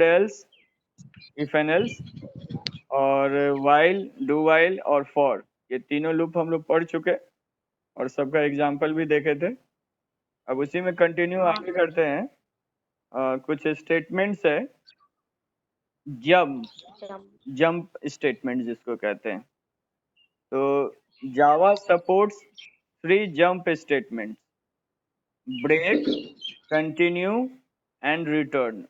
Else, if N Ls और while, do while और for, ये तीनों लूप हम लोग पढ़ चुके और सबका एग्जाम्पल भी देखे थे। अब उसी में कंटिन्यू आगे करते हैं। कुछ स्टेटमेंट्स है, जंप स्टेटमेंट जिसको कहते हैं। तो Java supports 3 jump statement: break, continue and return.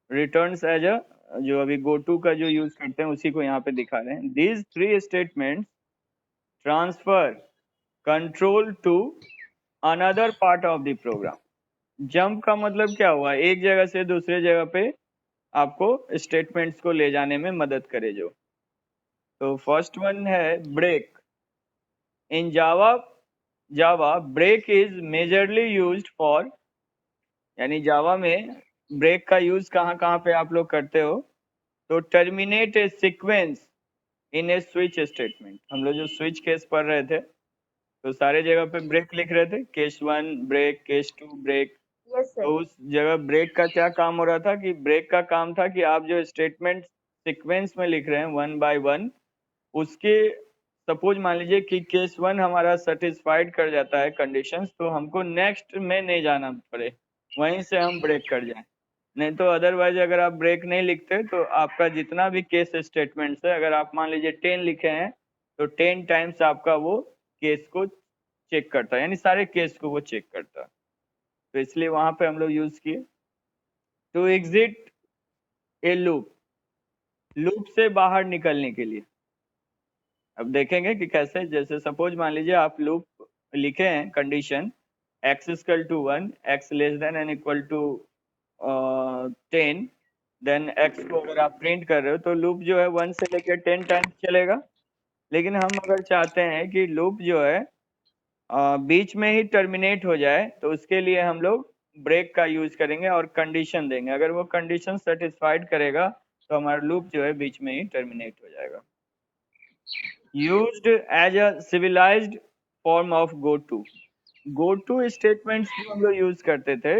Returns as a, जो अभी गो टू का जो यूज करते हैं उसी को यहाँ पे दिखा रहे हैं। These 3 statement transfer control to another part of the program. Jump का मतलब क्या हुआ? एक जगह से दूसरे जगह पे आपको स्टेटमेंट्स को ले जाने में मदद करे जो। तो फर्स्ट वन है break. In Java break is majorly used for, यानी जावा में ब्रेक का यूज कहाँ कहाँ पे आप लोग करते हो? तो terminate A sequence in A switch statement. हम लोग जो स्विच केस पढ़ रहे थे तो सारे जगह पे ब्रेक लिख रहे थे, केस 1 ब्रेक, केस 2 ब्रेक। तो उस जगह ब्रेक का क्या काम हो रहा था कि ब्रेक का काम था कि आप जो स्टेटमेंट सीक्वेंस में लिख रहे हैं वन बाय वन, उसके सपोज मान लीजिए कि केस 1 हमारा सेटिस्फाइड कर जाता है कंडीशंस, तो हमको नेक्स्ट में नहीं जाना पड़े, वहीं से हम ब्रेक कर जाएं। नहीं तो अदरवाइज अगर आप ब्रेक नहीं लिखते तो आपका जितना भी केस स्टेटमेंट्स है, अगर आप मान लीजिए 10 लिखे हैं तो 10 टाइम्स आपका वो केस को चेक करता है, यानी सारे केस को वो चेक करता है। तो इसलिए वहां पे हम लोग यूज किए। To exit a loop, loop से बाहर निकलने के लिए। अब देखेंगे कि कैसे। जैसे सपोज मान लीजिए आप लूप लिखे हैं condition x equal to 1, x less than n equal to 10, then x को अगर आप प्रिंट कर रहे हो तो लूप जो है 1 से लेकर 10 टाइम्स चलेगा। लेकिन हम अगर चाहते हैं कि लूप जो है बीच में ही टर्मिनेट हो जाए, तो उसके लिए हम लोग ब्रेक का यूज करेंगे और कंडीशन देंगे। अगर वो कंडीशन सेटिस्फाइड करेगा तो हमारा लूप जो है बीच में ही टर्मिनेट हो जाएगा। used as a civilized form of go to statements जो हम लोग यूज करते थे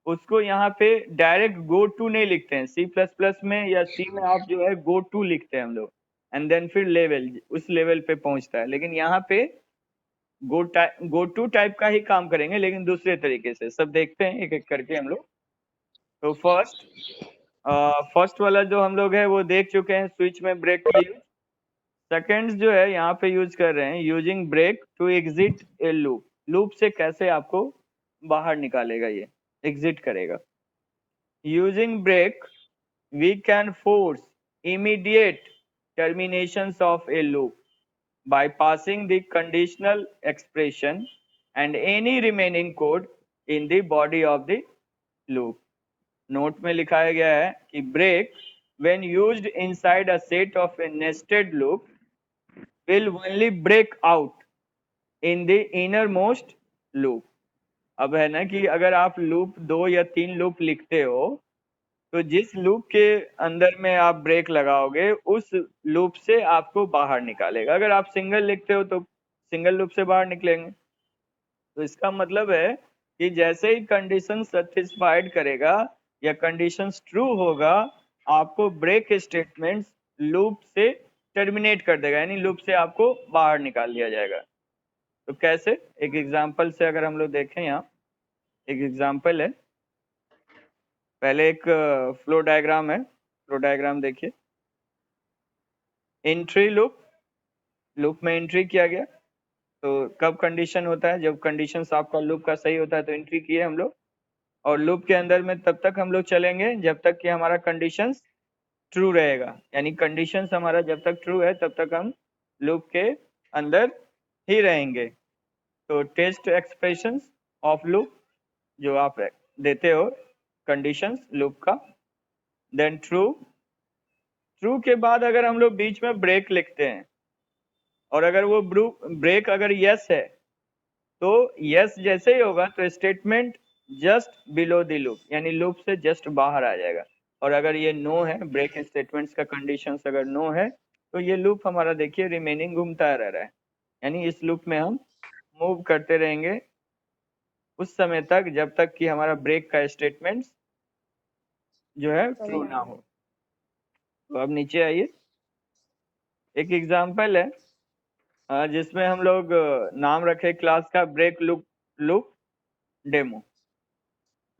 उसको यहाँ पे डायरेक्ट गो टू नहीं लिखते हैं। सी प्लस प्लस में या सी में आप जो है गो टू लिखते हैं हम लोग, एंड देन फिर लेवल, उस लेवल पे पहुंचता है। लेकिन यहाँ पे गो टू टाइप का ही काम करेंगे, लेकिन दूसरे तरीके से। सब देखते हैं एक एक करके हम लोग। तो फर्स्ट वाला जो हम लोग है वो देख चुके हैं, स्विच में ब्रेक का यूज। सेकेंड्स जो है यहाँ पे यूज कर रहे हैं using break to exit a loop. Loop से कैसे आपको बाहर निकालेगा, ये एग्जिट करेगा। Using break we can force immediate terminations of a loop by passing the conditional expression and any remaining code in the body of the loop. Note में लिखाया गया है कि break when used inside a set of a nested loop will only break out in the innermost loop। अब है ना कि अगर आप लूप 2 या 3 लूप लिखते हो तो जिस लूप के अंदर में आप ब्रेक लगाओगे उस लूप से आपको बाहर निकालेगा। अगर आप सिंगल लिखते हो तो सिंगल लूप से बाहर निकलेंगे। तो इसका मतलब है कि जैसे ही कंडीशन सेटिस्फाइड करेगा या कंडीशन ट्रू होगा, आपको ब्रेक स्टेटमेंट लूप से टर्मिनेट कर देगा, यानी लूप से आपको बाहर निकाल लिया जाएगा। तो कैसे? एक एग्जांपल से अगर हम लोग देखें, यहाँ एक एग्जांपल है। पहले एक फ्लो डायग्राम है, फ्लो डायग्राम देखिए। एंट्री लूप, लूप में एंट्री किया गया। तो कब कंडीशन होता है? जब कंडीशन आपका लूप का सही होता है तो एंट्री किए हम लोग, और लूप के अंदर में तब तक हम लोग चलेंगे जब तक कि हमारा कंडीशन ट्रू रहेगा। यानी कंडीशन हमारा जब तक ट्रू है तब तक हम लूप के अंदर ही रहेंगे। तो टेस्ट एक्सप्रेशन ऑफ लूप जो आप देते हो कंडीशंस लूप का, देन ट्रू। ट्रू के बाद अगर हम लोग बीच में ब्रेक लिखते हैं और अगर वो ब्रेक अगर यस है तो यस जैसे ही होगा तो statement just below the loop, यानी लूप से जस्ट बाहर आ जाएगा। और अगर ये नो है, ब्रेक स्टेटमेंट्स का कंडीशंस अगर नो है, तो ये लूप हमारा देखिए रिमेनिंग घूमता रह रहा है, यानी इस लूप में हम मूव करते रहेंगे उस समय तक जब तक कि हमारा ब्रेक का स्टेटमेंट जो है ट्रू ना हो। तो अब नीचे आइए, एक एग्जांपल है जिसमें हम लोग नाम रखे क्लास का break loop loop demo.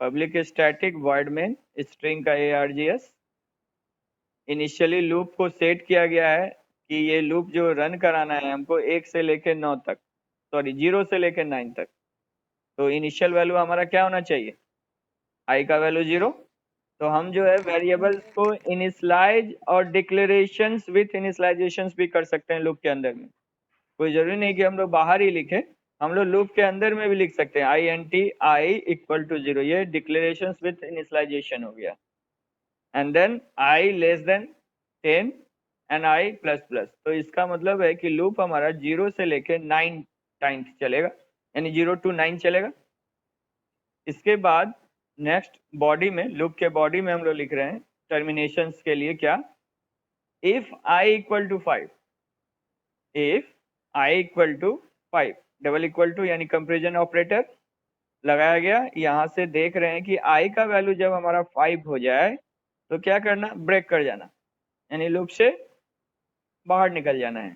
Public static void main string का args। इनिशियली लूप को सेट किया गया है कि ये लूप जो रन कराना है हमको 1 से लेके 9 तक, सॉरी 0 से लेके 9 तक। तो इनिशियल वैल्यू हमारा क्या होना चाहिए, आई का वैल्यू 0। तो हम जो है वेरिएबल्स को इनिशियलाइज और डिक्लेरेशंस विथ इनिशियलाइजेशंस भी कर सकते हैं लूप के अंदर में। कोई जरूरी नहीं कि हम लोग बाहर ही लिखें, हम लोग लूप के अंदर में भी लिख सकते हैं। आई इक्वल टू 0, ये डिक्लेरेशंस विथ इनिशियलाइजेशन हो गया। And then i less than 10 and i plus plus. तो इसका मतलब है कि लूप हमारा 0 से लेके 9 टाइम्स चलेगा, यानी 0 to 9 चलेगा। इसके बाद नेक्स्ट बॉडी में, लूप के बॉडी में हम लोग लिख रहे हैं टर्मिनेशंस के लिए क्या, if i equal to 5, if i equal to 5, double equal to यानी कंपेरिजन ऑपरेटर लगाया गया। यहाँ से देख रहे हैं कि आई का वैल्यू जब हमारा 5 हो जाए तो क्या करना, ब्रेक कर जाना, यानी लूप से बाहर निकल जाना है।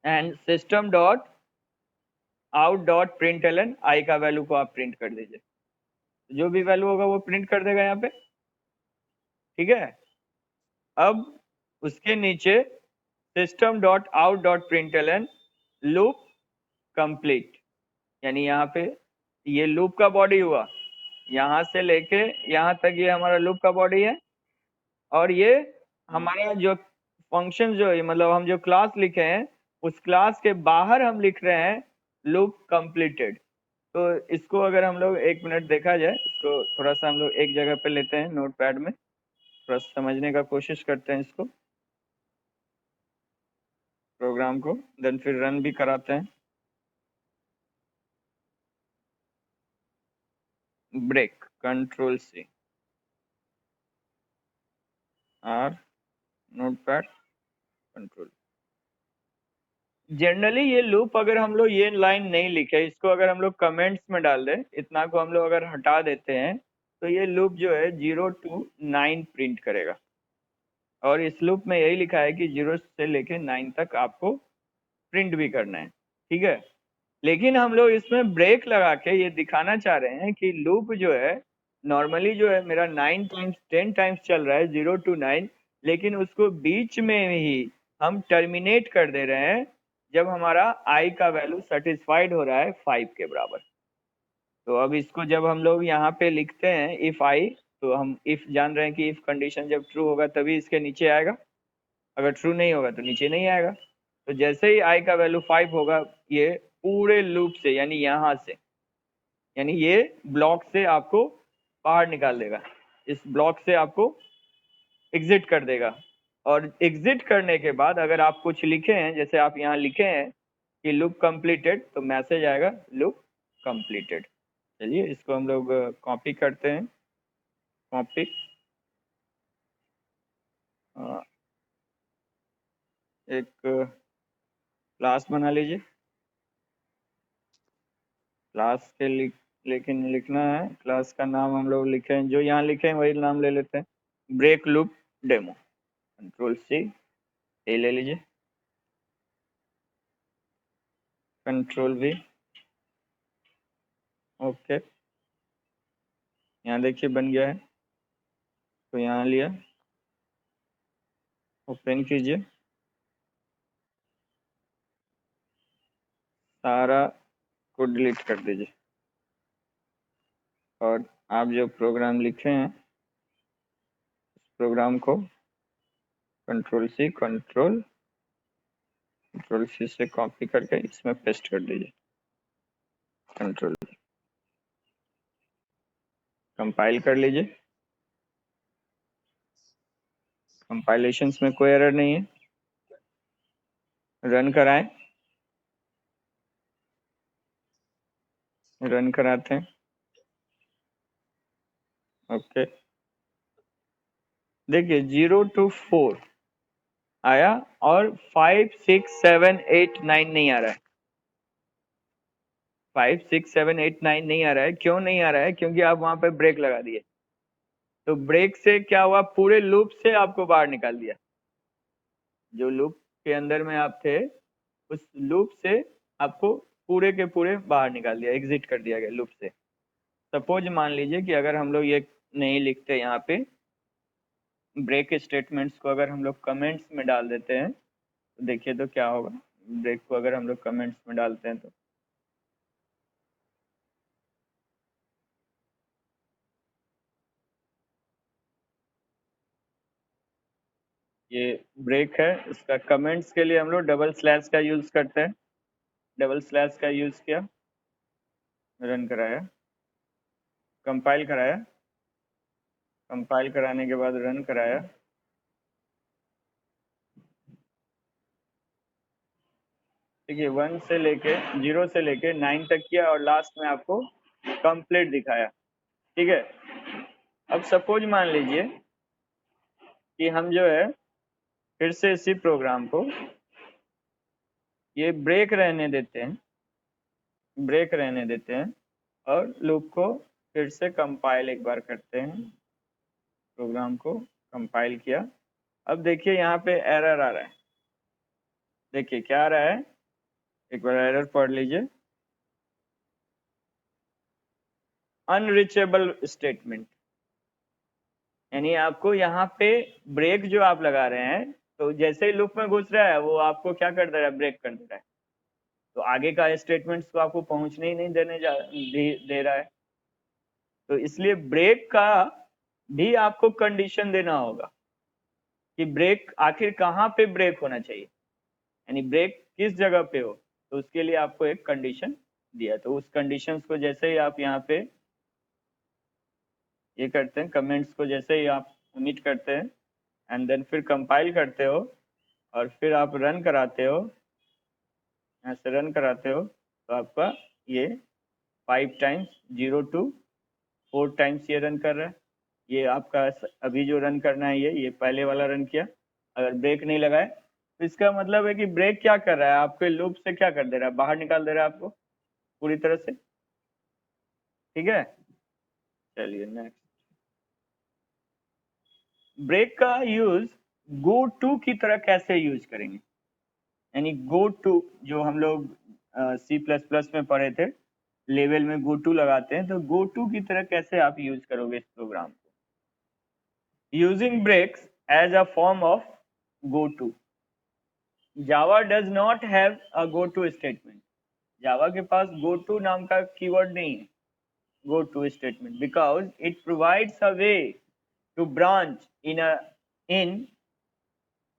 And system dot out dot println, I का वैल्यू को आप प्रिंट कर दीजिए, जो भी वैल्यू होगा वो प्रिंट कर देगा यहाँ पे, ठीक है। अब उसके नीचे system dot out dot println loop complete, यानी यहाँ पे ये लूप का बॉडी हुआ, यहाँ से लेके यहाँ तक ये हमारा लूप का बॉडी है। और ये हमारा जो फंक्शन जो है, मतलब हम जो क्लास लिखे हैं उस क्लास के बाहर हम लिख रहे हैं लूप कंप्लीटेड। तो इसको अगर हम लोग 1 मिनट देखा जाए, इसको थोड़ा सा हम लोग एक जगह पे लेते हैं नोटपैड में, थोड़ा समझने का कोशिश करते हैं इसको, प्रोग्राम को, देन फिर रन भी कराते हैं। Break, control C, R, notepad, control. Generally ये लूप अगर हम लोग ये लाइन नहीं लिखे, इसको अगर हम लोग कमेंट्स में डाल दें, इतना को हम लोग अगर हटा देते हैं तो ये लूप जो है 0 to 9 प्रिंट करेगा। और इस लूप में यही लिखा है कि 0 से लेके 9 तक आपको प्रिंट भी करना है, ठीक है। लेकिन हम लोग इसमें ब्रेक लगा के ये दिखाना चाह रहे हैं कि लूप जो है नॉर्मली जो है मेरा 9 टाइम्स 10 टाइम्स चल रहा है 0 to 9, लेकिन उसको बीच में ही हम टर्मिनेट कर दे रहे हैं जब हमारा आई का वैल्यू सेटिस्फाइड हो रहा है 5 के बराबर। तो अब इसको जब हम लोग यहाँ पे लिखते हैं इफ आई, तो हम इफ जान रहे हैं कि इफ कंडीशन जब ट्रू होगा तभी इसके नीचे आएगा, अगर ट्रू नहीं होगा तो नीचे नहीं आएगा। तो जैसे ही आई का वैल्यू 5 होगा, ये पूरे लूप से, यानी यहाँ से, यानी ये ब्लॉक से आपको बाहर निकाल देगा, इस ब्लॉक से आपको एग्जिट कर देगा। और एग्जिट करने के बाद अगर आप कुछ लिखे हैं, जैसे आप यहाँ लिखे हैं कि लूप कंप्लीटेड, तो मैसेज आएगा लूप कंप्लीटेड। चलिए इसको हम लोग कॉपी करते हैं, कॉपी, एक क्लास बना लीजिए, क्लास के लेकिन लिखना है, क्लास का नाम हम लोग लिखे हैं, जो यहाँ लिखे हैं वही नाम ले लेते हैं, break loop demo. Control C, ए ले लीजिए, कंट्रोल वी, ओके। यहाँ देखिए बन गया है, तो यहाँ लिया, ओपन कीजिए, सारा को डिलीट कर दीजिए, और आप जो प्रोग्राम लिखे हैं उस प्रोग्राम को कंट्रोल सी, कंट्रोल सी से कॉपी करके इसमें पेस्ट कर दीजिए, कंट्रोल, कंपाइल कर लीजिए। कंपाइलेशंस में कोई एरर नहीं है, रन कराएं, रन कराते हैं, ओके। देखिए 0 to 4 आया और 5 6 7 8 9 नहीं आ रहा है, 5 6 7 8 9 नहीं आ रहा है। क्यों नहीं आ रहा है, क्योंकि आप वहां पे ब्रेक लगा दिए। तो ब्रेक से क्या हुआ, पूरे लूप से आपको बाहर निकाल दिया। जो लूप के अंदर में आप थे उस लूप से आपको पूरे के पूरे बाहर निकाल दिया, एग्जिट कर दिया गया लूप से। सपोज मान लीजिए कि अगर हम लोग ये नहीं लिखते यहाँ पे, ब्रेक स्टेटमेंट्स को अगर हम लोग कमेंट्स में डाल देते हैं तो देखिए तो क्या होगा। ब्रेक को अगर हम लोग कमेंट्स में डालते हैं तो ये ब्रेक है, इसका कमेंट्स के लिए हम लोग डबल स्लैश का यूज करते हैं। डबल स्लैश का यूज किया, रन कराया, कंपाइल कराया, कंपाइल कराने के बाद रन कराया। देखिए 1 से लेके 0 से लेके 9 तक किया और लास्ट में आपको कंप्लीट दिखाया। ठीक है, अब सपोज मान लीजिए कि हम जो है फिर से इसी प्रोग्राम को ये ब्रेक रहने देते हैं, ब्रेक रहने देते हैं और लूप को फिर से कंपाइल एक बार करते हैं। प्रोग्राम को कंपाइल किया, अब देखिए यहाँ पे एरर आ रहा है। देखिए क्या आ रहा है, एक बार एरर पढ़ लीजिए। अनरीचेबल स्टेटमेंट, यानी आपको यहाँ पे ब्रेक जो आप लगा रहे हैं तो जैसे ही लूप में घुस रहा है वो आपको क्या कर दे रहा है, ब्रेक कर दे रहा है। तो आगे का स्टेटमेंट्स को आपको पहुंचने ही नहीं दे रहा है। तो इसलिए ब्रेक का भी आपको कंडीशन देना होगा कि ब्रेक आखिर कहाँ पे ब्रेक होना चाहिए, यानी ब्रेक किस जगह पे हो। तो उसके लिए आपको एक कंडीशन दिया, तो उस कंडीशंस को जैसे ही आप यहाँ पे ये करते हैं, कमेंट्स को जैसे ही आप ओमिट करते हैं एंड देन फिर कंपाइल करते हो और फिर आप रन कराते हो, यहाँ से रन कराते हो तो आपका ये 5 टाइम्स 0 to 4 टाइम्स ये रन कर रहा है। ये आपका अभी जो रन करना है ये पहले वाला रन किया। अगर ब्रेक नहीं लगाए तो इसका मतलब है कि ब्रेक क्या कर रहा है, आपके लूप से क्या कर दे रहा है, बाहर निकाल दे रहा है आपको पूरी तरह से। ठीक है, चलिए नेक्स्ट। ब्रेक का यूज गो टू की तरह कैसे यूज करेंगे, यानी गो टू जो हम लोग C++ में पढ़े थे, लेवल में गो टू लगाते हैं, तो गो टू की तरह कैसे आप यूज करोगे इस प्रोग्राम को। Using breaks as a form of go to. Java does not have a go to statement. Java के पास गो टू नाम का कीवर्ड नहीं है, go to statement, because it provides a way to branch in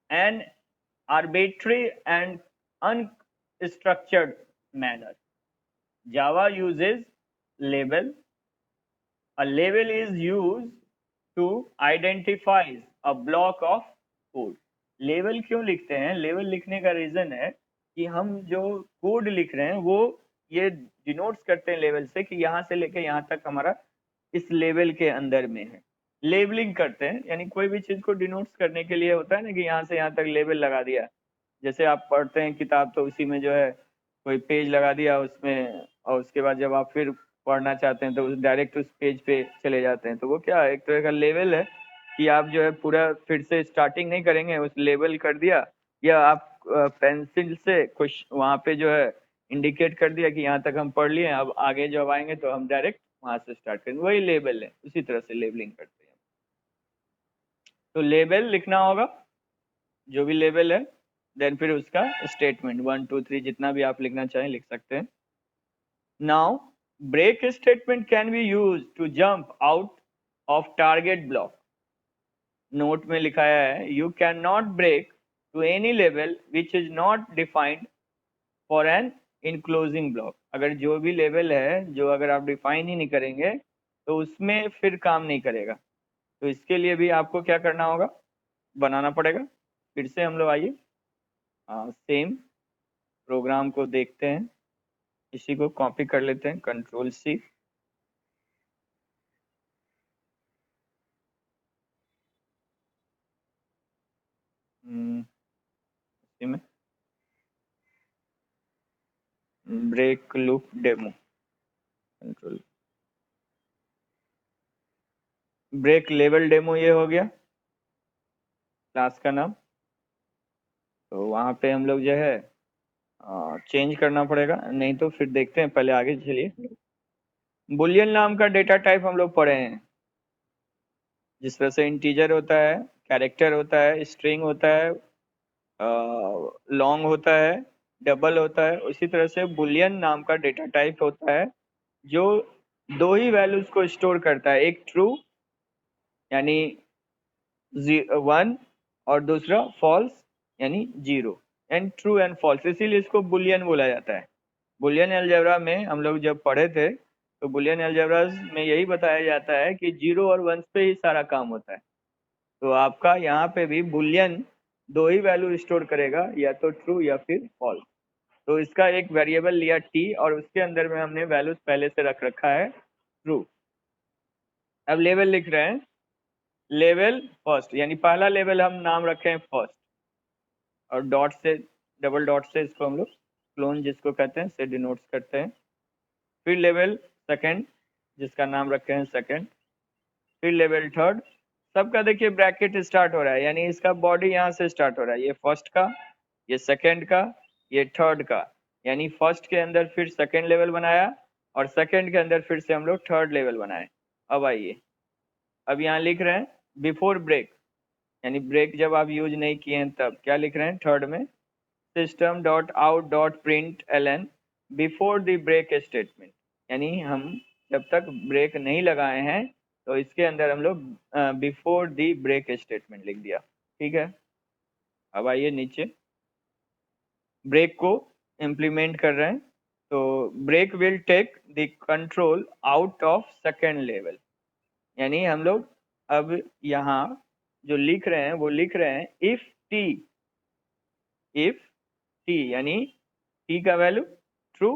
an arbitrary and unstructured manner. Java uses label. A label is used to identify a block of code. Level क्यों लिखते हैं, level लिखने का reason है कि हम जो code लिख रहे हैं वो ये डिनोट्स करते हैं लेवल से कि यहाँ से लेके यहाँ तक हमारा इस लेवल के अंदर में है। लेबलिंग करते हैं यानी कोई भी चीज को डिनोट्स करने के लिए होता है ना कि यहाँ से यहाँ तक लेबल लगा दिया। जैसे आप पढ़ते हैं किताब तो उसी में जो है कोई पेज लगा दिया उसमें, और उसके बाद जब आप फिर पढ़ना चाहते हैं तो डायरेक्ट उस पेज पे चले जाते हैं। तो वो क्या है, एक तरह का लेवल है कि आप जो है पूरा फिर से स्टार्टिंग नहीं करेंगे, उस लेवल कर दिया, या आप पेंसिल से कुछ वहाँ पे जो है इंडिकेट कर दिया कि यहाँ तक हम पढ़ लिए, अब आगे जब आएंगे तो हम डायरेक्ट वहां से स्टार्ट करेंगे, वही लेबल है, उसी तरह से लेबलिंग करते हैं। तो लेबल लिखना होगा, जो भी लेबल है, देन फिर उसका स्टेटमेंट 1 2 3 जितना भी आप लिखना चाहें लिख सकते हैं। Now break statement can be use to jump out of target block. Note में लिखाया है you can not break to any level which is not defined for an enclosing block. अगर जो भी लेवल है जो अगर आप डिफाइन ही नहीं करेंगे तो उसमें फिर काम नहीं करेगा। तो इसके लिए भी आपको क्या करना होगा, बनाना पड़ेगा। फिर से हम लोग आइए सेम प्रोग्राम को देखते हैं, इसी को कॉपी कर लेते हैं, Ctrl+C। इसी में break loop demo, control break level demo ये हो गया क्लास का नाम। तो वहाँ पे हम लोग जो है चेंज करना पड़ेगा, नहीं तो फिर देखते हैं, पहले आगे चलिए। बुलियन नाम का डेटा टाइप हम लोग पढ़े हैं, जिस तरह से इंटीजर होता है, कैरेक्टर होता है, स्ट्रिंग होता है, लॉन्ग होता है, डबल होता है, उसी तरह से बुलियन नाम का डेटा टाइप होता है जो दो ही वैल्यूज को स्टोर करता है, एक ट्रू यानी 1 और दूसरा फॉल्स यानी 0, एंड ट्रू एंड फॉल्स, इसीलिए इसको बुलियन बोला जाता है। बुलियन अलजेब्रा में हम लोग जब पढ़े थे तो बुलियन अलजेब्रा में यही बताया जाता है कि 0 और 1 पे ही सारा काम होता है। तो आपका यहाँ पे भी बुलियन दो ही वैल्यू स्टोर करेगा, या तो ट्रू या फिर फॉल्स। तो इसका एक वेरिएबल लिया टी और उसके अंदर में हमने वैल्यूज पहले से रख रखा है ट्रू। अब लेवल लिख रहे हैं, लेवल फर्स्ट यानी पहला लेवल हम नाम रखे हैं फर्स्ट, और डॉट से, डबल डॉट से इसको हम लोग क्लोन जिसको कहते हैं से डिनोट्स करते हैं। फिर लेवल सेकंड जिसका नाम रखे हैं सेकंड, फिर लेवल थर्ड, सबका देखिए ब्रैकेट स्टार्ट हो रहा है, यानी इसका बॉडी यहाँ से स्टार्ट हो रहा है, ये फर्स्ट का, ये सेकंड का, ये थर्ड का, यानी फर्स्ट के अंदर फिर सेकंड लेवल बनाया और सेकंड के अंदर फिर से हम लोग थर्ड लेवल बनाए। अब आइए, अब यहाँ लिख रहे हैं बिफोर ब्रेक, यानी ब्रेक जब आप यूज नहीं किए हैं तब क्या लिख रहे हैं थर्ड में, system dot out dot println before the break statement, यानी हम जब तक ब्रेक नहीं लगाए हैं तो इसके अंदर हम लोग बिफोर द ब्रेक स्टेटमेंट लिख दिया। ठीक है, अब आइए नीचे, ब्रेक को इम्प्लीमेंट कर रहे हैं। तो break will take the control out of second level, यानी हम लोग अब यहाँ जो लिख रहे हैं वो लिख रहे हैं इफ टी यानी टी का वैल्यू ट्रू,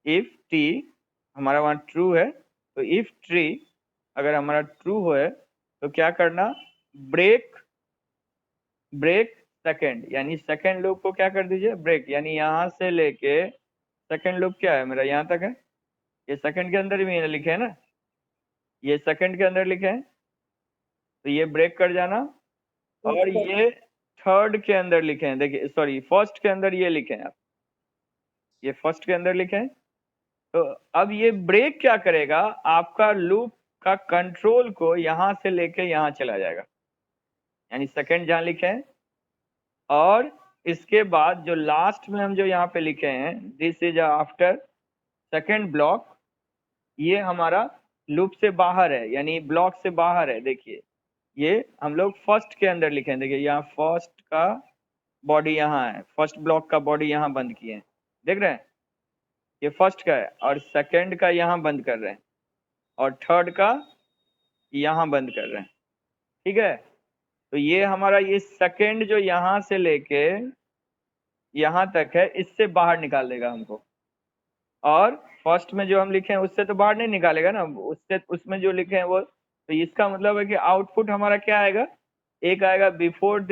इफ टी हमारा वहाँ ट्रू है, तो इफ ट्री अगर हमारा ट्रू है तो क्या करना, ब्रेक ब्रेक सेकंड, यानी सेकंड लूप को क्या कर दीजिए ब्रेक, यानी यहाँ से लेके सेकंड लूप क्या है मेरा यहाँ तक है, ये सेकंड के अंदर भी लिखे है ना, ये सेकंड के अंदर लिखे हैं, तो ये ब्रेक कर जाना, और ये थर्ड के अंदर लिखे हैं, देखिए सॉरी फर्स्ट के अंदर ये लिखे हैं आप, ये फर्स्ट के अंदर लिखे हैं। तो अब ये ब्रेक क्या करेगा, आपका लूप का कंट्रोल को यहां से लेके यहां चला जाएगा, यानी सेकंड जहां लिखे हैं, और इसके बाद जो लास्ट में हम जो यहाँ पे लिखे हैं this is after second block, ये हमारा लूप से बाहर है, यानी ब्लॉक से बाहर है। देखिए ये हम लोग फर्स्ट के अंदर लिखे हैं, देखिए यहाँ फर्स्ट का बॉडी यहाँ है, फर्स्ट ब्लॉक का बॉडी यहाँ बंद किए हैं, देख रहे हैं, ये फर्स्ट का है, और सेकंड का यहाँ बंद कर रहे हैं, और थर्ड का यहाँ बंद कर रहे हैं। ठीक है, तो ये हमारा ये सेकंड जो यहाँ से लेके यहाँ तक है, इससे बाहर निकाल देगा हमको, और फर्स्ट में जो हम लिखे हैं उससे तो बाहर नहीं निकालेगा ना, उससे उसमें जो लिखे हैं वो, तो इसका मतलब है कि आउटपुट हमारा क्या आएगा, एक आएगा बिफोर द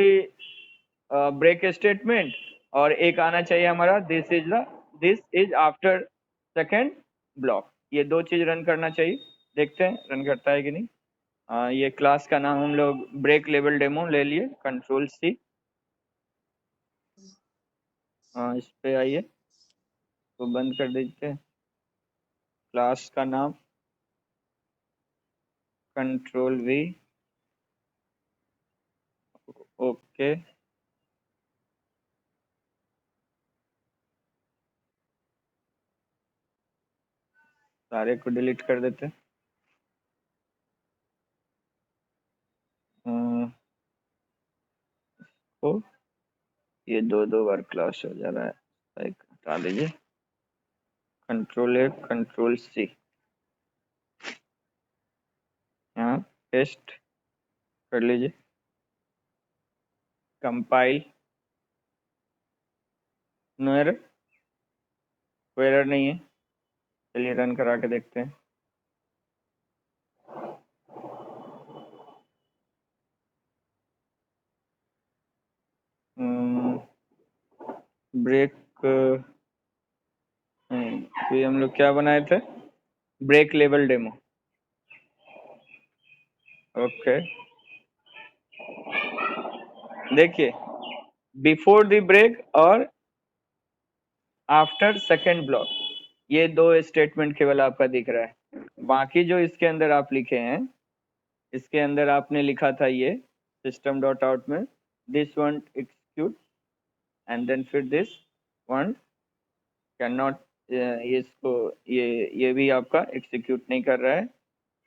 ब्रेक स्टेटमेंट, और एक आना चाहिए हमारा this is after second block, ये दो चीज रन करना चाहिए। देखते हैं रन करता है कि नहीं। ये क्लास का नाम हम लोग ब्रेक लेवल डेमो ले लिए, कंट्रोल सी, इस पे आइए तो बंद कर देते हैं, क्लास का नाम कंट्रोल वी, ओके, सारे को डिलीट कर देते हैं। तो ये दो दो बार क्लास हो जा रहा है, एक हटा लीजिए, कंट्रोल ए कंट्रोल सी, यहाँ पेस्ट कर लीजिए, कंपाइल, नो एरर, कोई एरर नहीं है, चलिए रन करा के देखते हैं। ब्रेक ये हम लोग क्या बनाए थे, ब्रेक लेवल डेमो, ओके, देखिए बिफोर द ब्रेक और आफ्टर सेकेंड ब्लॉक, ये दो स्टेटमेंट केवल आपका दिख रहा है। बाकी जो इसके अंदर आप लिखे हैं, इसके अंदर आपने लिखा था ये सिस्टम डॉट आउट में this one execute and then फिर दिस वन कैन नॉट, इसको ये भी आपका एग्जीक्यूट नहीं कर रहा है।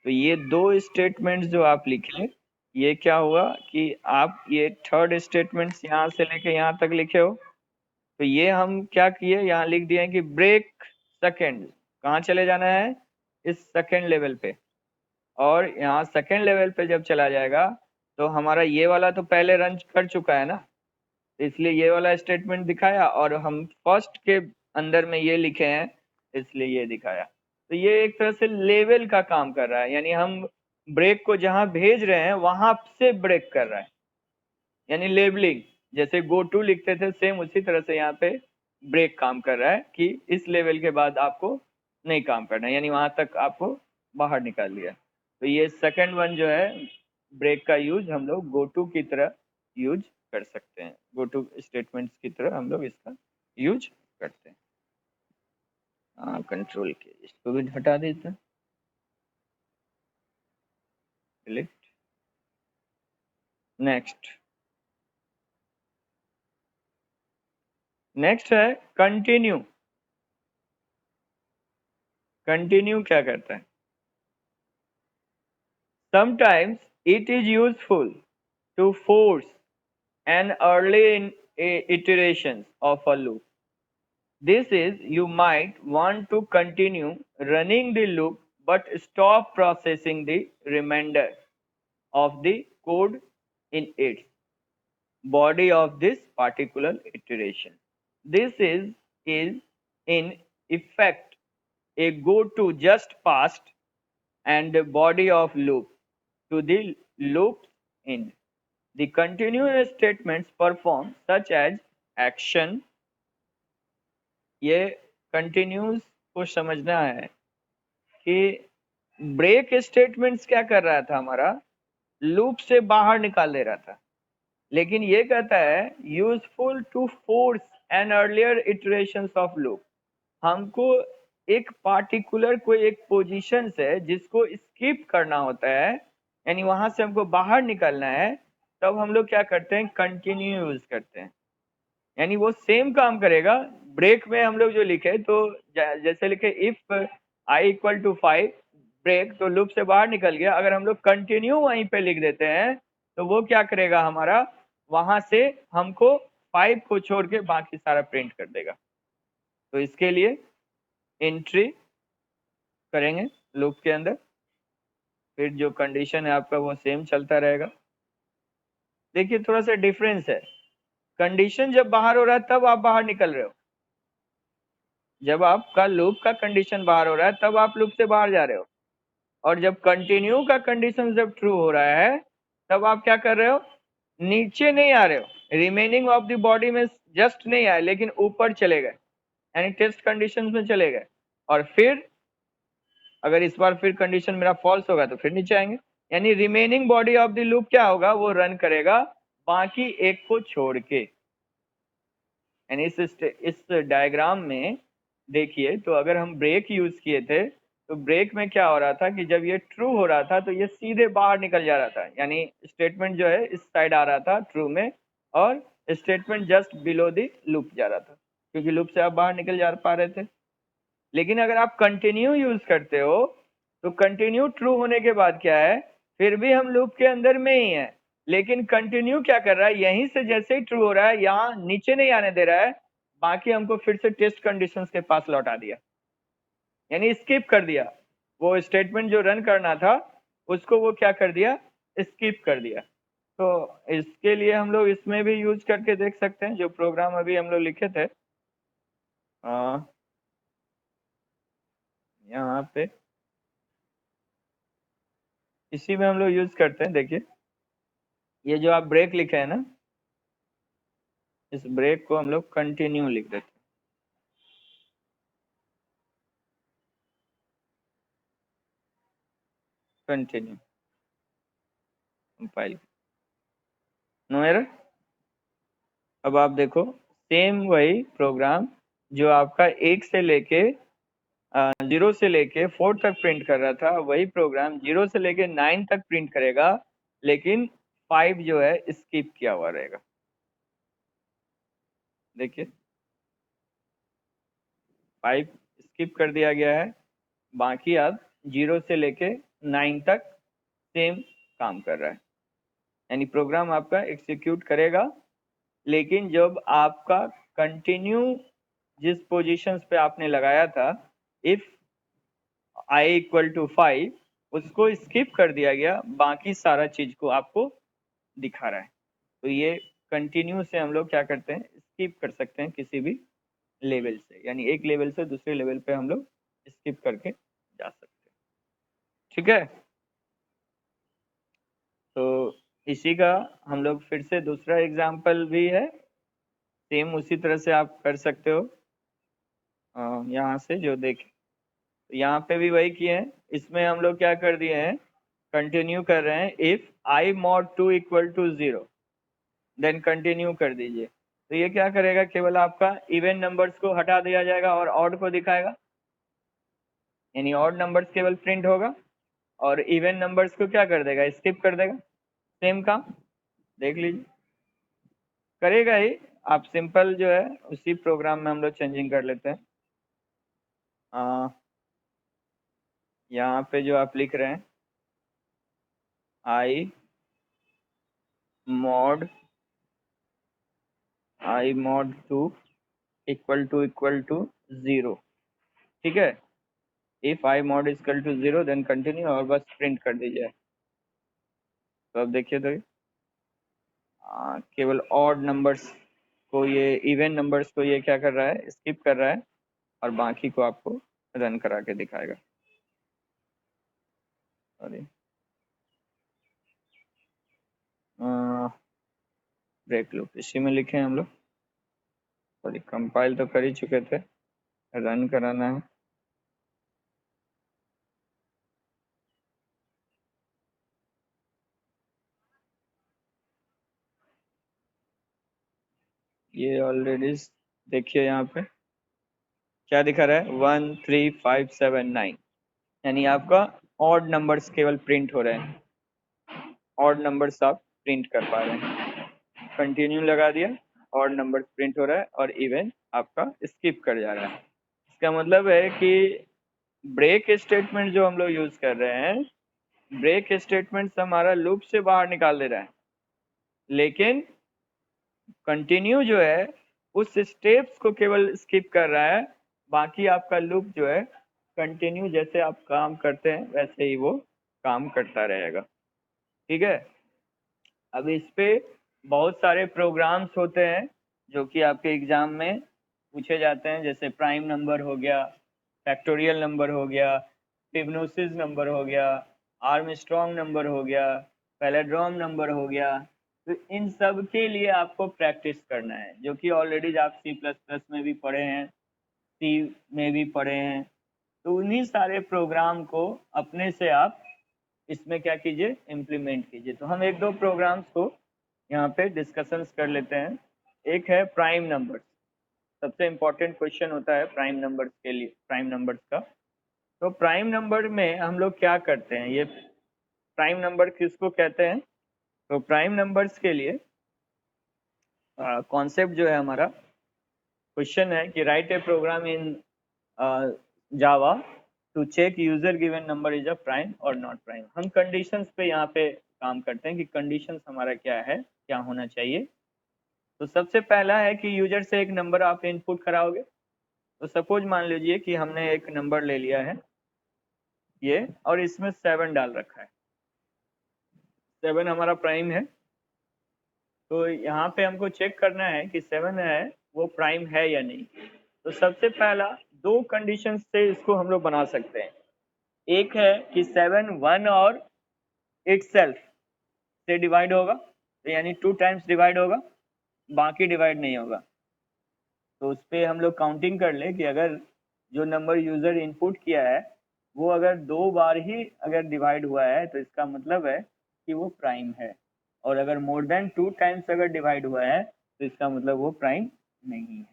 तो ये दो स्टेटमेंट्स जो आप लिखे, ये क्या हुआ कि आप ये थर्ड स्टेटमेंट्स यहाँ से लेके यहाँ तक लिखे हो, तो ये हम क्या किए, यहाँ लिख दिए कि ब्रेक सेकंड, कहाँ चले जाना है, इस सेकंड लेवल पे। और यहाँ सेकंड लेवल पे जब चला जाएगा तो हमारा ये वाला तो पहले रन कर चुका है ना, इसलिए ये वाला स्टेटमेंट दिखाया, और हम फर्स्ट के अंदर में ये लिखे हैं इसलिए ये दिखाया। तो ये एक तरह से लेवल का काम कर रहा है, यानी हम ब्रेक को जहां भेज रहे हैं वहां से ब्रेक कर रहा है, यानी लेबलिंग। जैसे गो टू लिखते थे, सेम उसी तरह से यहाँ पे ब्रेक काम कर रहा है कि इस लेवल के बाद आपको नहीं काम करना है, यानी वहां तक आपको बाहर निकाल दिया। तो ये सेकंड वन जो है, ब्रेक का यूज हम लोग गो टू की तरह यूज कर सकते हैं, गो टू स्टेटमेंट्स की तरह हम लोग इसका यूज करते हैं। हाँ, कंट्रोल के इसको भी हटा देते हैं, सिलेक्ट, नेक्स्ट। नेक्स्ट है कंटिन्यू। कंटिन्यू क्या करता है, sometimes it is useful to force an early iterations of a loop. This is, you might want to continue running the loop but stop processing the remainder of the code in its body of this particular iteration. This is in effect a go to just past and the body of loop to the loop's end. The continuous statements perform such as action, ये continuous को समझना है कि break statements क्या कर रहा था, हमारा लूप से बाहर निकाल दे रहा था, लेकिन ये कहता है useful to force an earlier iterations of loop. हमको एक पार्टिकुलर कोई एक पोजीशन से जिसको स्किप करना होता है, यानी वहां से हमको बाहर निकलना है, तब हम लोग क्या करते हैं, कंटिन्यू यूज करते हैं। यानी वो सेम काम करेगा। ब्रेक में हम लोग जो लिखे, तो जैसे लिखे if i equal to 5 break, तो लूप से बाहर निकल गया। अगर हम लोग कंटिन्यू वहीं पे लिख देते हैं तो वो क्या करेगा, हमारा वहां से हमको 5 को छोड़ के बाकी सारा प्रिंट कर देगा। तो इसके लिए एंट्री करेंगे लूप के अंदर, फिर जो कंडीशन है आपका वो सेम चलता रहेगा। देखिए थोड़ा सा डिफरेंस है, कंडीशन जब बाहर हो रहा है तब आप बाहर निकल रहे हो, जब आपका लूप का कंडीशन बाहर हो रहा है तब आप लूप से बाहर जा रहे हो, और जब कंटिन्यू का कंडीशन जब ट्रू हो रहा है तब आप क्या कर रहे हो, नीचे नहीं आ रहे हो, रिमेनिंग ऑफ द बॉडी में जस्ट नहीं आए लेकिन ऊपर चले गए, यानी टेस्ट कंडीशन में चले गए। और फिर अगर इस बार फिर कंडीशन मेरा फॉल्स होगा तो फिर नीचे आएंगे, यानी remaining body of the loop क्या होगा, वो रन करेगा बाकी एक को छोड़ के। यानी इस डायग्राम में देखिए, तो अगर हम ब्रेक यूज किए थे तो ब्रेक में क्या हो रहा था कि जब ये ट्रू हो रहा था तो ये सीधे बाहर निकल जा रहा था, यानी स्टेटमेंट जो है इस साइड आ रहा था ट्रू में, और statement just below the loop जा रहा था, क्योंकि लूप से आप बाहर निकल जा पा रहे थे। लेकिन अगर आप कंटिन्यू यूज करते हो तो कंटिन्यू ट्रू होने के बाद क्या है, फिर भी हम लूप के अंदर में ही है, लेकिन कंटिन्यू क्या कर रहा है, यहीं से जैसे ही ट्रू हो रहा है यहाँ नीचे नहीं आने दे रहा है, बाकी हमको फिर से टेस्ट कंडीशंस के पास लौटा दिया, यानी स्किप कर दिया। वो स्टेटमेंट जो रन करना था उसको वो क्या कर दिया, स्किप कर दिया। तो इसके लिए हम लोग इसमें भी यूज करके देख सकते हैं, जो प्रोग्राम अभी हम लोग लिखे थे यहाँ पे, इसी में हम लोग यूज करते हैं। देखिए ये जो आप ब्रेक लिखे हैं ना, इस ब्रेक को हम लोग कंटिन्यू लिख देते हैं, कंटिन्यू। Compile, no error. अब आप देखो सेम वही प्रोग्राम जो आपका 1 से लेके 0 से लेके 4 तक प्रिंट कर रहा था, वही प्रोग्राम 0 से लेके 9 तक प्रिंट करेगा, लेकिन 5 जो है स्किप किया हुआ रहेगा। देखिए 5 स्किप कर दिया गया है, बाकी अब 0 से लेके 9 तक सेम काम कर रहा है। यानी प्रोग्राम आपका एग्जीक्यूट करेगा, लेकिन जब आपका कंटिन्यू जिस पोजीशन पे आपने लगाया था इफ i इक्वल टू 5, उसको स्किप कर दिया गया, बाकी सारा चीज को आपको दिखा रहा है। तो ये कंटिन्यू से हम लोग क्या करते हैं, स्किप कर सकते हैं किसी भी लेवल से, यानी एक लेवल से दूसरे लेवल पे हम लोग स्किप करके जा सकते हैं। ठीक है, तो इसी का हम लोग फिर से दूसरा एग्जाम्पल भी है, सेम उसी तरह से आप कर सकते हो। यहाँ से जो देख, यहाँ पे भी वही किए हैं, इसमें हम लोग क्या कर दिए हैं, कंटिन्यू कर रहे हैं। If i mod 2 equal to 0 then continue कर दीजिए। तो ये क्या करेगा, केवल आपका इवन नंबर्स को हटा दिया जाएगा और ऑड को दिखाएगा, यानी ऑड नंबर्स केवल प्रिंट होगा और इवन नंबर्स को क्या कर देगा, स्किप कर देगा। सेम काम देख लीजिए, करेगा ही। आप सिंपल जो है उसी प्रोग्राम में हम लोग चेंजिंग कर लेते हैं। यहाँ पे जो आप लिख रहे हैं i mod 2 इक्वल टू 0, ठीक है। If i mod equal to 0 then continue, और बस प्रिंट कर दीजिए। तो अब देखिए तो केवल ऑड नंबर्स को, ये इवन नंबर्स को ये क्या कर रहा है, स्किप कर रहा है, और बाकी को आपको रन करा के दिखाएगा। सॉरी, ब्रेक लूप इसी में लिखे हैं हम लोग। सॉरी, कंपाइल तो कर ही चुके थे, रन कराना है। ये ऑलरेडी देखिए यहाँ पे क्या दिखा रहा है, 1 3 5 7 9, यानी आपका ऑड नंबर्स केवल प्रिंट हो रहे हैं, ऑड नंबर्स आप प्रिंट कर पा रहे हैं। कंटिन्यू लगा दिया, ऑड नंबर्स प्रिंट हो रहा है, और इवन आपका स्किप कर जा रहा है। इसका मतलब है कि ब्रेक स्टेटमेंट जो हम लोग यूज कर रहे हैं, ब्रेक स्टेटमेंट हमारा लूप से बाहर निकाल दे रहा है, लेकिन कंटिन्यू जो है उस स्टेप्स को केवल स्किप कर रहा है। बाकी आपका लूप जो है कंटिन्यू, जैसे आप काम करते हैं वैसे ही वो काम करता रहेगा। ठीक है, अब इस पे बहुत सारे प्रोग्राम्स होते हैं जो कि आपके एग्जाम में पूछे जाते हैं, जैसे प्राइम नंबर हो गया, फैक्टोरियल नंबर हो गया, फिबोनाची नंबर हो गया, आर्मस्ट्रॉन्ग नंबर हो गया, पैलिंड्रोम नंबर हो गया। तो इन सब के लिए आपको प्रैक्टिस करना है, जो कि ऑलरेडी आप C++ में भी पढ़े हैं, सी में भी पढ़े हैं। तो उन्हीं सारे प्रोग्राम को अपने से आप इसमें क्या कीजिए, इम्प्लीमेंट कीजिए। तो हम एक दो प्रोग्राम्स को यहाँ पे डिस्कशंस कर लेते हैं। एक है प्राइम नंबर्स, सबसे इम्पोर्टेंट क्वेश्चन होता है प्राइम नंबर्स के लिए, प्राइम नंबर्स का। तो प्राइम नंबर में हम लोग क्या करते हैं, ये प्राइम नंबर किसको कहते हैं। तो प्राइम नंबर्स के लिए कॉन्सेप्ट जो है हमारा, क्वेश्चन है कि write a program in Java to check user given number is a prime और नॉट प्राइम। हम कंडीशंस पे यहाँ पे काम करते हैं कि कंडीशंस हमारा क्या है, क्या होना चाहिए। तो सबसे पहला है कि यूजर से एक नंबर आप इनपुट कराओगे। तो सपोज मान लीजिए कि हमने एक नंबर ले लिया है ये, और इसमें 7 डाल रखा है, 7 हमारा प्राइम है। तो यहाँ पे हमको चेक करना है कि 7 है वो प्राइम है या नहीं। तो सबसे पहला दो कंडीशन से इसको हम लोग बना सकते हैं। एक है कि 7 1 और इटसेल्फ से डिवाइड होगा, तो यानी 2 टाइम्स डिवाइड होगा, बाकी डिवाइड नहीं होगा। तो उस पर हम लोग काउंटिंग कर ले कि अगर जो नंबर यूजर इनपुट किया है वो अगर 2 बार ही अगर डिवाइड हुआ है, तो इसका मतलब है कि वो प्राइम है, और अगर मोर देन 2 टाइम्स अगर डिवाइड हुआ है तो इसका मतलब वो प्राइम नहीं है।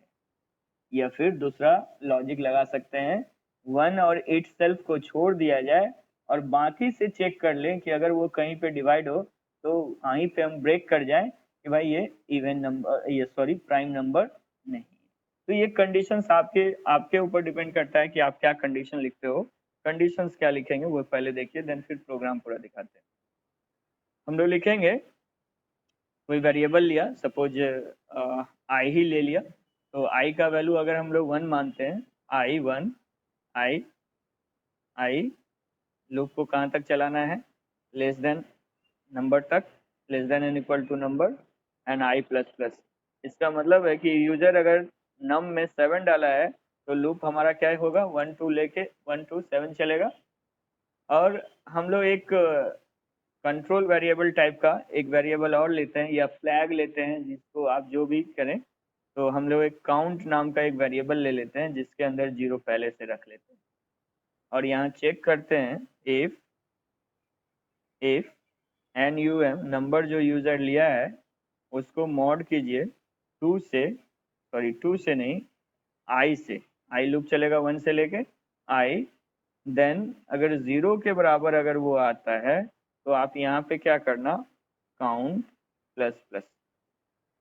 या फिर दूसरा लॉजिक लगा सकते हैं, 1 और इट सेल्फ को छोड़ दिया जाए और बाकी से चेक कर लें कि अगर वो कहीं पे डिवाइड हो तो वहीं पे हम ब्रेक कर जाएं कि भाई ये इवन नंबर, ये सॉरी प्राइम नंबर नहीं। तो ये कंडीशंस आपके आपके ऊपर डिपेंड करता है कि आप क्या कंडीशन लिखते हो। कंडीशंस क्या लिखेंगे वो पहले देखिए, देन फिर प्रोग्राम पूरा दिखाते हैं। हम लोग लिखेंगे कोई वेरिएबल लिया, सपोज आई ही ले लिया, तो आई का वैल्यू अगर हम लोग 1 मानते हैं, आई 1, आई आई लूप को कहाँ तक चलाना है, लेस देन नंबर तक, less than n equal to number and i plus plus. इसका मतलब है कि यूजर अगर नम में 7 डाला है तो लूप हमारा क्या होगा, 1 2 लेके 1 2 7 चलेगा। और हम लोग एक कंट्रोल वेरिएबल टाइप का एक वेरिएबल और लेते हैं या फ्लैग लेते हैं, जिसको आप जो भी करें। तो हम लोग एक काउंट नाम का एक वेरिएबल ले लेते हैं जिसके अंदर 0 पहले से रख लेते हैं, और यहाँ चेक करते हैं इफ NUM नंबर जो यूजर लिया है उसको मॉड कीजिए 2 से, सॉरी 2 से नहीं, आई से। आई लूप चलेगा 1 से लेके आई, देन अगर 0 के बराबर अगर वो आता है तो आप यहाँ पे क्या करना, काउंट प्लस प्लस,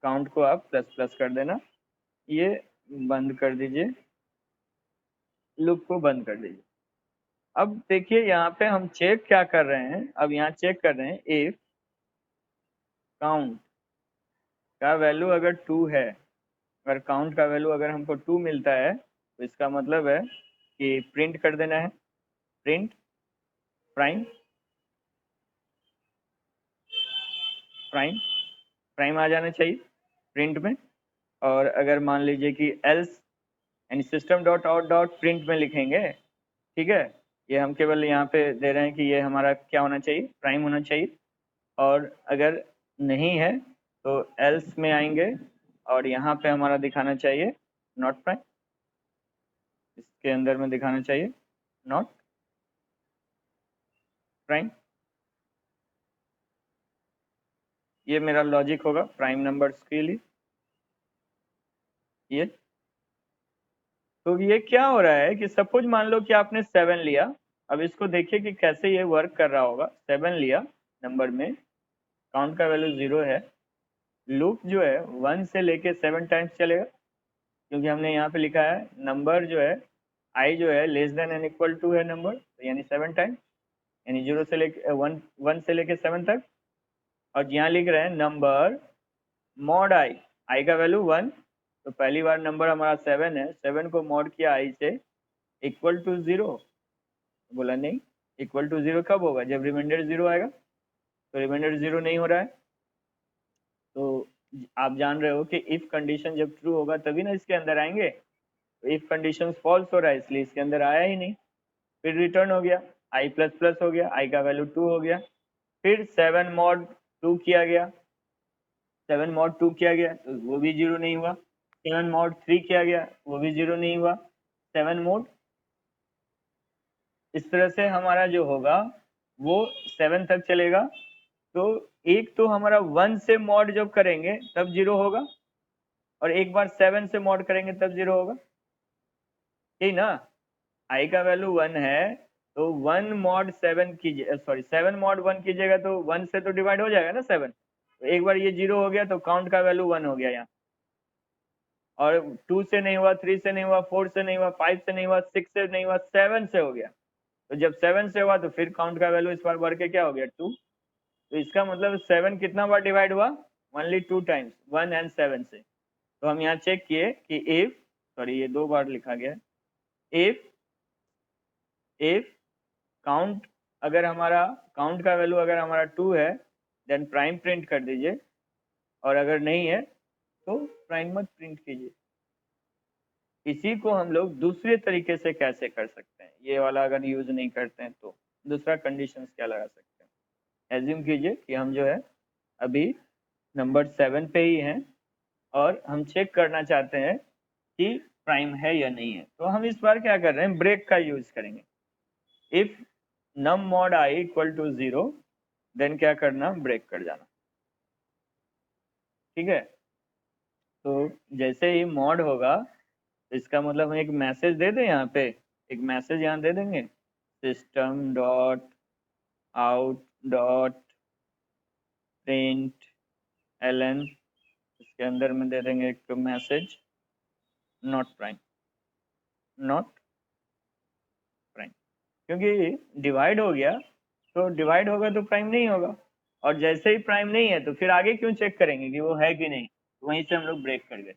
काउंट को आप प्लस प्लस कर देना, ये बंद कर दीजिए, लूप को बंद कर दीजिए। अब देखिए यहाँ पे हम चेक क्या कर रहे हैं, अब यहाँ चेक कर रहे हैं इफ काउंट का वैल्यू अगर 2 है, अगर काउंट का वैल्यू अगर हमको 2 मिलता है तो इसका मतलब है कि प्रिंट कर देना है, प्रिंट प्राइम, प्राइम प्राइम आ जाना चाहिए प्रिंट में। और अगर मान लीजिए कि एल्स यानी system dot out dot print में लिखेंगे, ठीक है, ये हम केवल यहाँ पे दे रहे हैं कि ये हमारा क्या होना चाहिए, प्राइम होना चाहिए। और अगर नहीं है तो एल्स में आएंगे और यहाँ पे हमारा दिखाना चाहिए नॉट प्राइम, इसके अंदर में दिखाना चाहिए नॉट प्राइम। ये मेरा लॉजिक होगा प्राइम नंबर्स के लिए। ये तो ये क्या हो रहा है कि सपोज मान लो कि आपने 7 लिया, अब इसको देखिए कि कैसे ये वर्क कर रहा होगा। 7 लिया नंबर में, काउंट का वैल्यू 0 है, लूप जो है 1 से लेके 7 टाइम्स चलेगा, क्योंकि हमने यहाँ पे लिखा है नंबर जो है आई जो है less than n equal to है नंबर, तो यानी 7 टाइम्स, यानी 0 से लेके 1 से लेके 7 तक। और यहाँ लिख रहे हैं नंबर मॉड आई का वैल्यू 1, तो पहली बार नंबर हमारा 7 है, 7 को मॉड किया आई से इक्वल टू 0, बोला नहीं, इक्वल टू 0 कब होगा, जब रिमाइंडर 0 आएगा, तो रिमाइंडर 0 नहीं हो रहा है। तो आप जान रहे हो कि इफ कंडीशन जब ट्रू होगा तभी ना इसके अंदर आएंगे, तो इफ कंडीशन फॉल्स हो रहा है इसलिए इसके अंदर आया ही नहीं। फिर रिटर्न हो गया, आई प्लस प्लस हो गया, आई का वैल्यू 2 हो गया। फिर 7 मॉड 2 किया गया, 7 मॉड 2 किया गया तो वो भी 0 नहीं हुआ। 7 मॉड 3 किया गया, वो भी 0 नहीं हुआ। 7 मोड, इस तरह से हमारा जो होगा वो 7 तक चलेगा। तो एक तो हमारा 1 से मॉड जब करेंगे तब 0 होगा, और एक बार 7 से मॉड करेंगे तब 0 होगा, ठीक ना। आई का वैल्यू 1 है तो 1 मॉड 7 कीजिए, सॉरी 7 मॉड 1 कीजिएगा तो 1 से तो डिवाइड हो जाएगा ना 7, तो एक बार ये 0 हो गया तो काउंट का वैल्यू 1 हो गया यहाँ। और 2 से नहीं हुआ, 3 से नहीं हुआ, 4 से नहीं हुआ, 5 से नहीं हुआ, 6 से नहीं हुआ, 7 से हो गया। तो जब 7 से हुआ तो फिर काउंट का वैल्यू इस बार बढ़ के क्या हो गया 2। तो इसका मतलब 7 कितना बार डिवाइड हुआ, ओनली 2 टाइम्स, 1 एंड 7 से। तो हम यहाँ चेक किए कि इफ, सॉरी ये 2 बार लिखा गया, इफ काउंट अगर हमारा, काउंट का वैल्यू अगर हमारा 2 है देन प्राइम प्रिंट कर दीजिए, और अगर नहीं है तो प्राइम मत प्रिंट कीजिए। इसी को हम लोग दूसरे तरीके से कैसे कर सकते हैं, ये वाला अगर यूज नहीं करते हैं तो दूसरा कंडीशन क्या लगा सकते हैं। एज्यूम कीजिए कि हम जो है अभी नंबर 7 पे ही हैं और हम चेक करना चाहते हैं कि प्राइम है या नहीं है, तो हम इस बार क्या कर रहे हैं, ब्रेक का यूज करेंगे। If num mod I equal to 0, then क्या करना, ब्रेक कर जाना। ठीक है, तो जैसे ही मॉड होगा तो इसका मतलब हम एक मैसेज दे दें, यहाँ पे एक मैसेज यहाँ दे देंगे, system dot out dot println, इसके अंदर में दे देंगे एक message not prime, not prime, क्योंकि डिवाइड हो गया, तो डिवाइड होगा तो प्राइम नहीं होगा, और जैसे ही प्राइम नहीं है तो फिर आगे क्यों चेक करेंगे कि वो है कि नहीं, वहीं से हम लोग ब्रेक कर गए।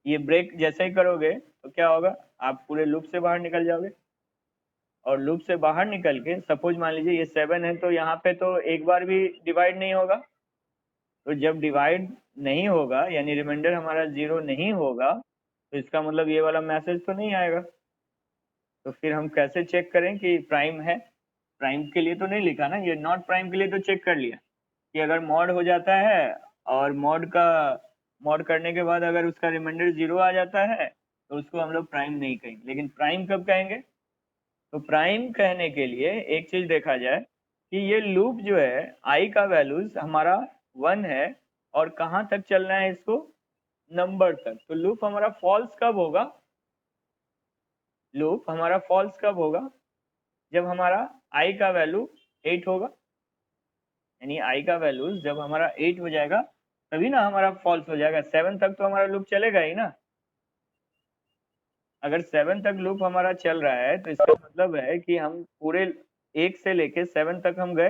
ये ब्रेक जैसे ही करोगे तो क्या होगा, आप पूरे लूप से बाहर निकल जाओगे, और लूप से बाहर निकल के सपोज मान लीजिए ये 7 है, तो यहाँ पे तो एक बार भी डिवाइड नहीं होगा, तो जब डिवाइड नहीं होगा यानी रिमाइंडर हमारा 0 नहीं होगा, तो इसका मतलब ये वाला मैसेज तो नहीं आएगा। तो फिर हम कैसे चेक करें कि प्राइम है, प्राइम के लिए तो नहीं लिखा ना, ये नॉट प्राइम के लिए तो चेक कर लिया कि अगर मॉड हो जाता है और मॉड करने के बाद अगर उसका रिमाइंडर 0 आ जाता है तो उसको हम लोग प्राइम नहीं कहेंगे। लेकिन प्राइम कब कहेंगे, तो प्राइम कहने के लिए एक चीज देखा जाए कि ये लूप जो है आई का वैल्यूज हमारा 1 है, और कहाँ तक चलना है इसको, नंबर तक। तो लूप हमारा फॉल्स कब होगा, लूप हमारा फॉल्स कब होगा, जब हमारा आई का वैल्यू 8 होगा, यानी आई का वैल्यू जब हमारा 8 हो जाएगा तभी ना हमारा फॉल्स हो जाएगा। 7 तक तो हमारा लूप चलेगा ही ना, अगर 7 तक लूप हमारा चल रहा है तो इसका मतलब है कि हम पूरे 1 से लेके 7 तक हम गए,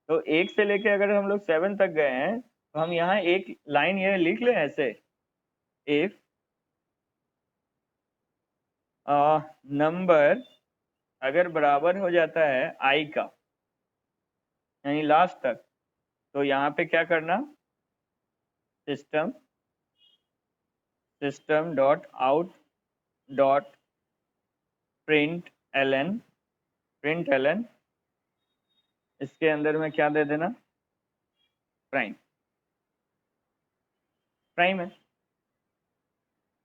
तो 1 से लेके अगर हम लोग 7 तक गए हैं तो हम यहाँ एक लाइन ये लिख लें ऐसे, इफ नंबर अगर बराबर हो जाता है आई का, यानी लास्ट तक, तो यहाँ पे क्या करना, system system dot out dot println, println, इसके अंदर में क्या दे देना, प्राइम, प्राइम है।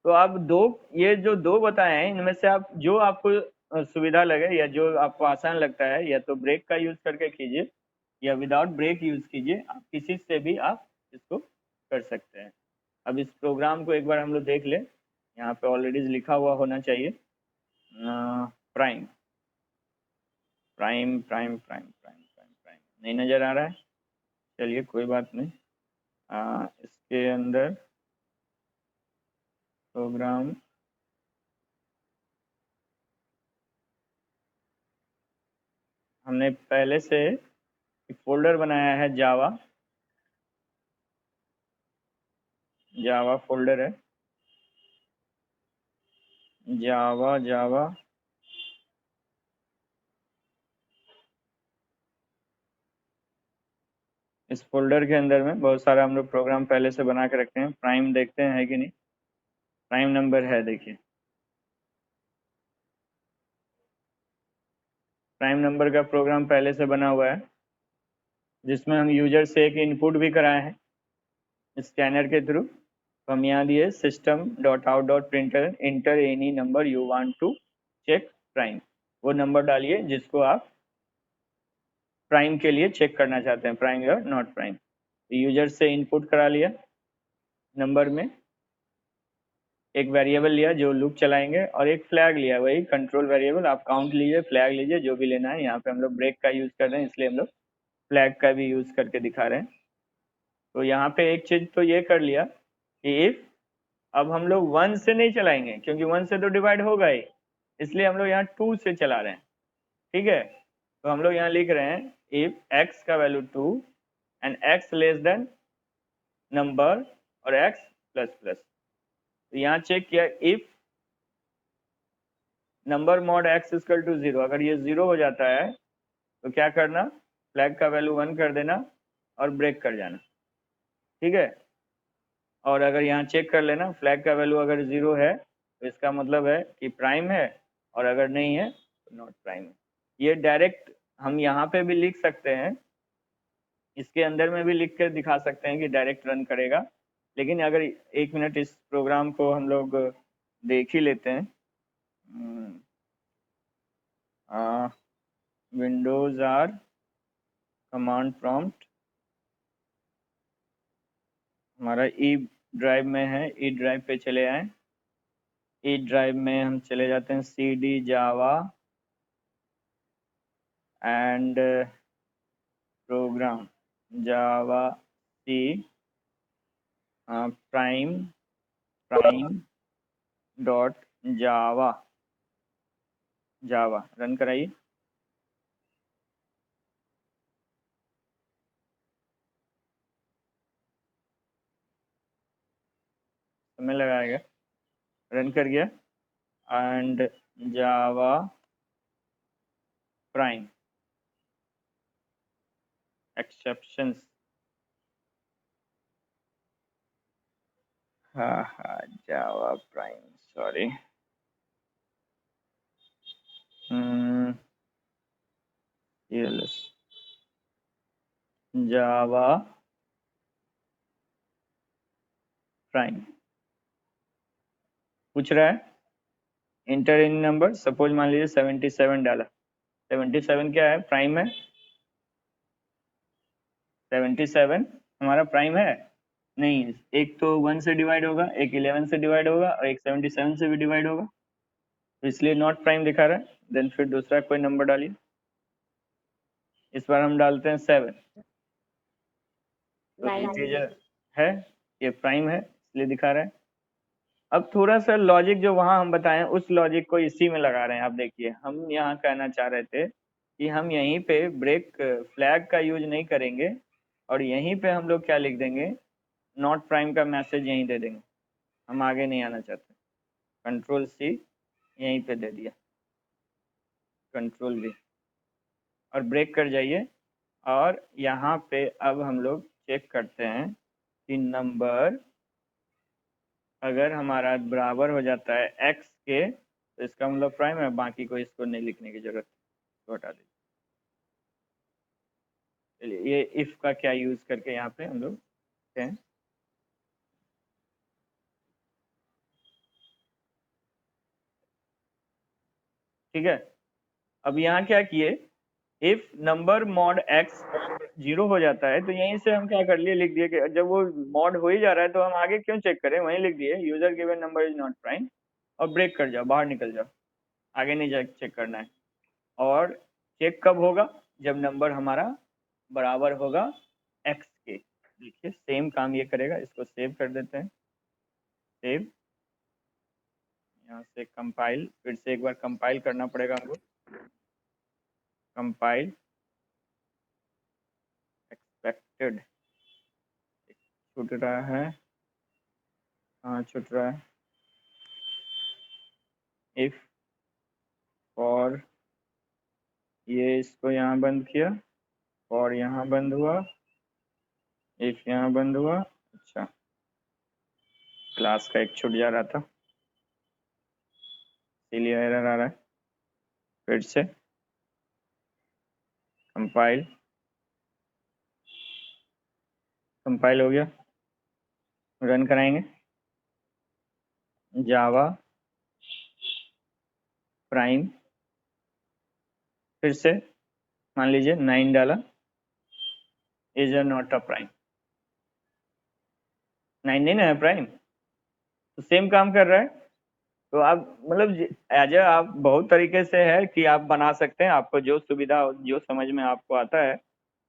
तो आप दो, ये जो दो बताए हैं इनमें से आप जो आपको सुविधा लगे या जो आपको आसान लगता है, या तो ब्रेक का यूज करके कीजिए या विदाउट ब्रेक यूज कीजिए, आप किसी से भी आप इसको कर सकते हैं। अब इस प्रोग्राम को एक बार हम लोग देख लें, यहाँ पे ऑलरेडी लिखा हुआ होना चाहिए prime prime prime prime prime prime prime, नहीं नजर आ रहा है, चलिए कोई बात नहीं। इसके अंदर प्रोग्राम हमने पहले से एक फोल्डर बनाया है, जावा, जावा फोल्डर है, जावा जावा, इस फोल्डर के अंदर में बहुत सारा हम लोग प्रोग्राम पहले से बना के रखते हैं। प्राइम देखते हैं है कि नहीं, प्राइम नंबर है, देखिए प्राइम नंबर का प्रोग्राम पहले से बना हुआ है, जिसमें हम यूजर से एक इनपुट भी कराए हैं स्कैनर के थ्रू। तो हम यहाँ दिए system dot out dot printer enter any number you want to check prime, वो नंबर डालिए जिसको आप प्राइम के लिए चेक करना चाहते हैं, प्राइम या नॉट प्राइम। यूजर से इनपुट करा लिया नंबर में, एक वेरिएबल लिया जो लूप चलाएंगे, और एक फ्लैग लिया, वही कंट्रोल वेरिएबल, आप काउंट लीजिए फ्लैग लीजिए जो भी लेना है। यहाँ पे हम लोग ब्रेक का यूज कर रहे हैं इसलिए हम लोग फ्लैग का भी यूज करके दिखा रहे हैं। तो यहाँ पे एक चीज तो ये कर लिया कि इफ, अब हम लोग 1 से नहीं चलाएंगे क्योंकि 1 से तो डिवाइड होगा ही, इसलिए हम लोग यहाँ 2 से चला रहे हैं। ठीक है, तो हम लोग यहाँ लिख रहे हैं इफ x का value 2 and x less than number और x प्लस प्लस। तो यहाँ चेक किया if number mod x equal to 0, अगर ये 0 हो जाता है तो क्या करना, फ्लैग का वैल्यू 1 कर देना और ब्रेक कर जाना। ठीक है, और अगर यहाँ चेक कर लेना फ्लैग का वैल्यू अगर 0 है तो इसका मतलब है कि प्राइम है, और अगर नहीं है तो नॉट प्राइम है। ये डायरेक्ट हम यहाँ पे भी लिख सकते हैं, इसके अंदर में भी लिख कर दिखा सकते हैं कि डायरेक्ट रन करेगा। लेकिन अगर एक मिनट इस प्रोग्राम को हम लोग देख ही लेते हैं, विंडोज आर कमांड प्रॉम्प्ट हमारा ई ड्राइव में है, ई ड्राइव पे चले आए। ई ड्राइव में हम चले जाते हैं cd java and program java c प्राइम डॉट जावा रन कराइए। समय लगाएगा, रन कर गया। एंड जावा प्राइम एक्सेप्शंस, हाँ जावा प्राइम, सॉरी जावा प्राइम पूछ रहा है इंटर इन नंबर। सपोज मान लीजिए 77 डाला। 77 क्या है? प्राइम है। 77 हमारा प्राइम है नहीं, एक तो 1 से डिवाइड होगा, एक 11 से डिवाइड होगा और एक 77 से भी डिवाइड होगा, तो इसलिए नॉट प्राइम दिखा रहा है। देन फिर दूसरा कोई नंबर डालिए। इस बार हम डालते हैं 7, तो इंटीजर है, ये प्राइम है इसलिए दिखा रहा है। अब थोड़ा सा लॉजिक जो वहां हम बताएं उस लॉजिक को इसी में लगा रहे हैं। आप देखिए, हम यहाँ कहना चाह रहे थे कि हम यहीं पे ब्रेक फ्लैग का यूज नहीं करेंगे और यहीं पे हम लोग क्या लिख देंगे, नॉट प्राइम का मैसेज यहीं दे देंगे। हम आगे नहीं आना चाहते। कंट्रोल सी यहीं पे दे दिया, कंट्रोल वी, और ब्रेक कर जाइए। और यहाँ पे अब हम लोग चेक करते हैं कि नंबर अगर हमारा बराबर हो जाता है x के, तो इसका मतलब प्राइम है, बाकी को इसको नहीं लिखने की जरूरत, तो हटा दीजिए। चलिए ये इफ का क्या यूज करके यहाँ पे हम लोग हैं। ठीक है, अब यहाँ क्या किए, इफ नंबर मॉड x 0 हो जाता है, तो यहीं से हम क्या कर लिए, लिख दिए कि जब वो मॉड हो ही जा रहा है तो हम आगे क्यों चेक करें, वहीं लिख दिए user given number is not prime, और ब्रेक कर जाओ, बाहर निकल जाओ, आगे नहीं चेक करना है। और चेक कब होगा, जब नंबर हमारा बराबर होगा x के। देखिए सेम काम ये करेगा। इसको सेव कर देते हैं, सेव, यहाँ से कंपाइल, फिर से एक बार कंपाइल करना पड़ेगा हमको। कंपाइल एक्सपेक्टेड छूट रहा है, हाँ छूट रहा है। इफ और ये इसको यहाँ बंद किया और यहाँ बंद हुआ, इफ यहाँ बंद हुआ। अच्छा, क्लास का एक छूट जा रहा था इसीलिए एरर आ रहा है। फिर से कंपाइल, कंपाइल हो गया, रन कराएंगे। जावा प्राइम, फिर से मान लीजिए 9 डाला, इज नॉट अ प्राइम। 9 नहीं ना है प्राइम, तो सेम काम कर रहा है। तो आप मतलब एज ए आप बहुत तरीके से है कि आप बना सकते हैं, आपको जो सुविधा जो समझ में आपको आता है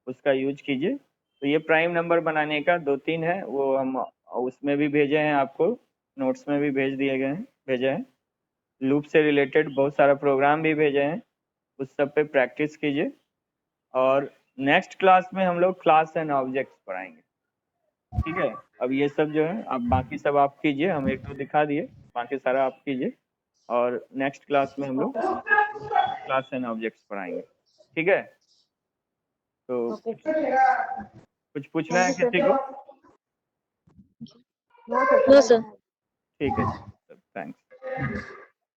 उसका यूज कीजिए। तो ये प्राइम नंबर बनाने का 2-3 है, वो हम उसमें भी भेजे हैं आपको, नोट्स में भी भेज दिए गए हैं, भेजे हैं। लूप से रिलेटेड बहुत सारा प्रोग्राम भी भेजे हैं, उस सब पे प्रैक्टिस कीजिए। और नेक्स्ट क्लास में हम लोग क्लास एंड ऑब्जेक्ट्स पढ़ाएंगे। ठीक है, अब ये सब जो है आप बाकी सब आप कीजिए, हम एक दो दिखा दिए, बाकी सारा आप कीजिए। और नेक्स्ट क्लास में हम लोग क्लास एंड ऑब्जेक्ट्स पढ़ाएंगे। ठीक है, तो कुछ पूछना है किसी को? No sir. ठीक है, थैंक्स।